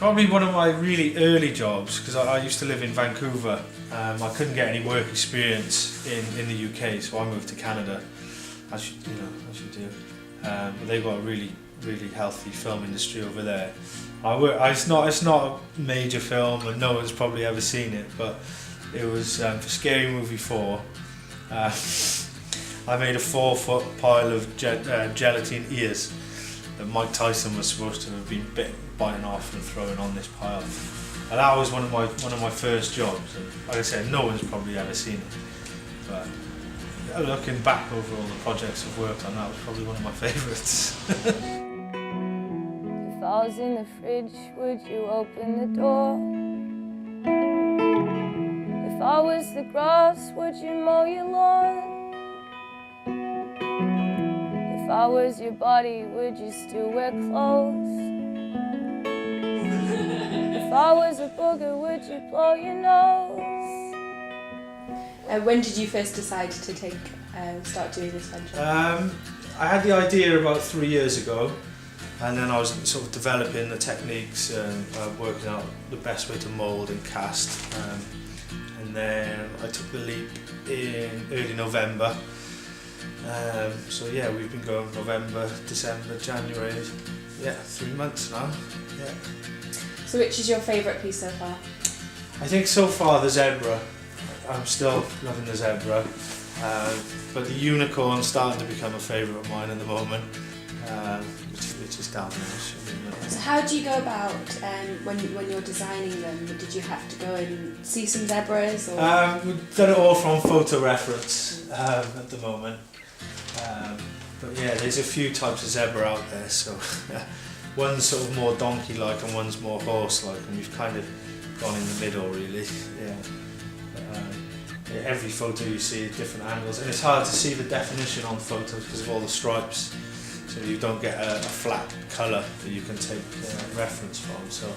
Probably one of my really early jobs, because I used to live in Vancouver. I couldn't get any work experience in the UK, so I moved to Canada, as you do. But they've got a really healthy film industry over there. It's not a major film, and no one's probably ever seen it, but it was for Scary Movie 4. I made a 4-foot pile of gelatin ears that Mike Tyson was supposed to have been biting off and throwing on this pile. And that was one of my first jobs. And like I said, no one's probably ever seen it. But looking back over all the projects I've worked on, that was probably one of my favourites. If I was in the fridge, would you open the door? If I was the grass, would you mow your lawn? If I was your body, would you still wear clothes? If I was a booger, would you blow your nose? When did you first decide to start doing this venture? I had the idea about 3 years ago, and then I was sort of developing the techniques and working out the best way to mould and cast. And then I took the leap in early November. So yeah, we've been going November, December, January. Yeah, 3 months now. Yeah. So which is your favourite piece so far? I think so far the zebra. I'm still loving the zebra, but the unicorn's starting to become a favourite of mine at the moment, which is down there. So how do you go about when you're designing them? Did you have to go and see some zebras? Or? We've done it all from photo reference at the moment, but yeah, there's a few types of zebra out there, so one's sort of more donkey-like and one's more horse-like, and we've kind of gone in the middle really. Yeah. Every photo you see at different angles, and it's hard to see the definition on photos because of all the stripes, so you don't get a flat colour that you can take reference from. So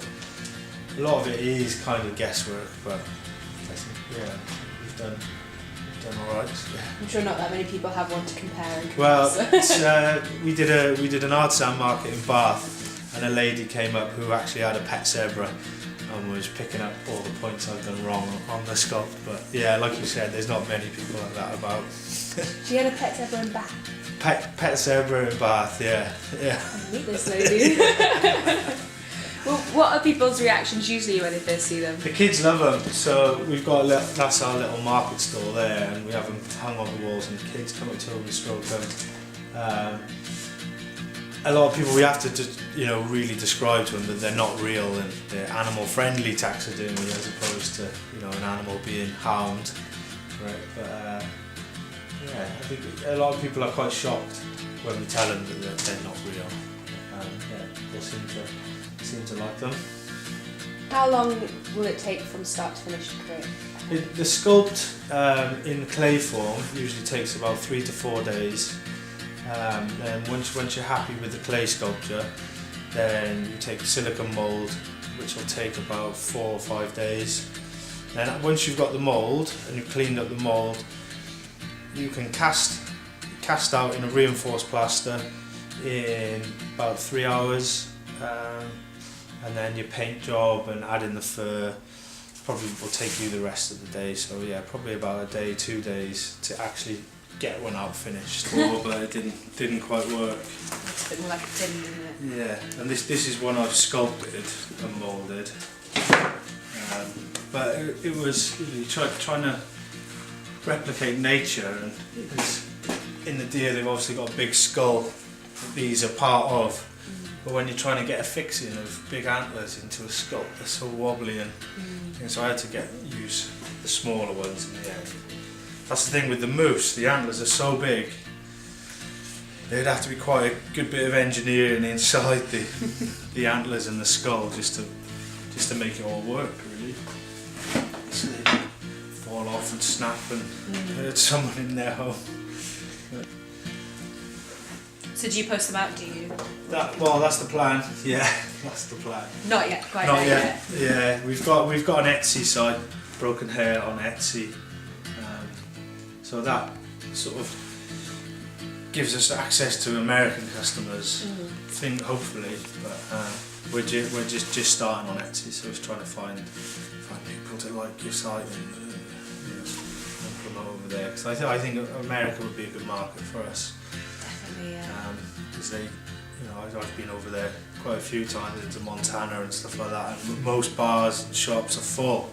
a lot of it is kind of guesswork, but I think we've done all right. Yeah. I'm sure not that many people have one to compare. And well, we did an art sand market in Bath, and a lady came up who actually had a pet zebra and was picking up all the points I've done wrong on the sculpt. But yeah, like you said, there's not many people like that about. She had a pet zebra in Bath. Pet zebra in Bath, yeah. I meet this lady. Well, what are people's reactions usually when they first see them? The kids love them. So we've got that's our little market stall there, and we have them hung on the walls, and the kids come up to them and stroke them. A lot of people, we have to really describe to them that they're not real and they're animal-friendly taxidermy as opposed to an animal being harmed. Right? But yeah, I think a lot of people are quite shocked when we tell them that they're not real. Yeah, they seem to like them. How long will it take from start to finish to create? The sculpt in clay form usually takes about 3 to 4 days. And once you're happy with the clay sculpture, then you take silicone mould, which will take about 4 or 5 days. Then once you've got the mould and you've cleaned up the mould, you can cast out in a reinforced plaster in about 3 hours, and then your paint job and add in the fur probably will take you the rest of the day. So yeah, probably about a day, 2 days to actually get one out finished. But it didn't quite work. It's a bit more like a tin, isn't it? Yeah, and this is one I've sculpted and moulded. But it was trying to replicate nature, and in the deer they've obviously got a big skull that these are part of. But when you're trying to get a fixing of big antlers into a sculpt, they're so wobbly, and so I had to use the smaller ones in the end. That's the thing with the moose, the antlers are so big, there'd have to be quite a good bit of engineering inside the antlers and the skull just to make it all work, really. So they fall off and snap and hurt someone in their home. So do you post them out, do you? Well, that's the plan. Yeah, that's the plan. Not yet, quite Not yet. Yeah, we've got an Etsy site, Broken Hare on Etsy. So that sort of gives us access to American customers, hopefully. But we're just starting on Etsy, so it's trying to find people to like your site and promote over there. Because I think America would be a good market for us. Definitely, yeah. Because I've been over there quite a few times into Montana and stuff like that, and most bars and shops are full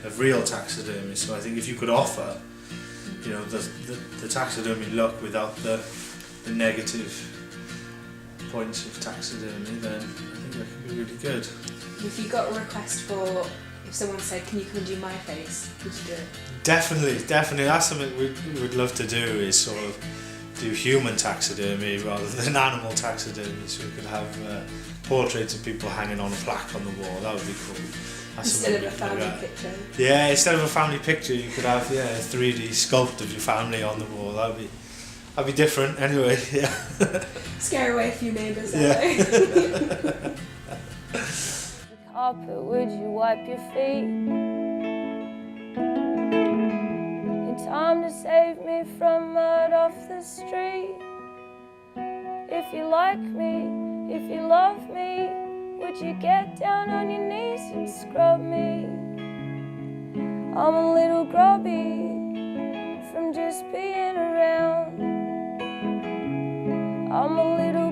of real taxidermy. So I think if you could offer, the taxidermy look without the negative points of taxidermy, then I think that could be really good. If you got a request for, if someone said, can you come and do my face, would you do it? Definitely. That's something we would love to do, is sort of do human taxidermy rather than animal taxidermy, so we could have portraits of people hanging on a plaque on the wall. That would be cool. Instead of a family picture. Yeah, instead of a family picture, you could have a 3D sculpt of your family on the wall. That'd be different. Anyway, yeah. Scare away a few neighbours. Yeah. Carpet, would you wipe your feet? In time to save me from mud off the street. If you like me, if you love me, would you get down on your knees and scrub me? I'm a little grubby from just being around. I'm a little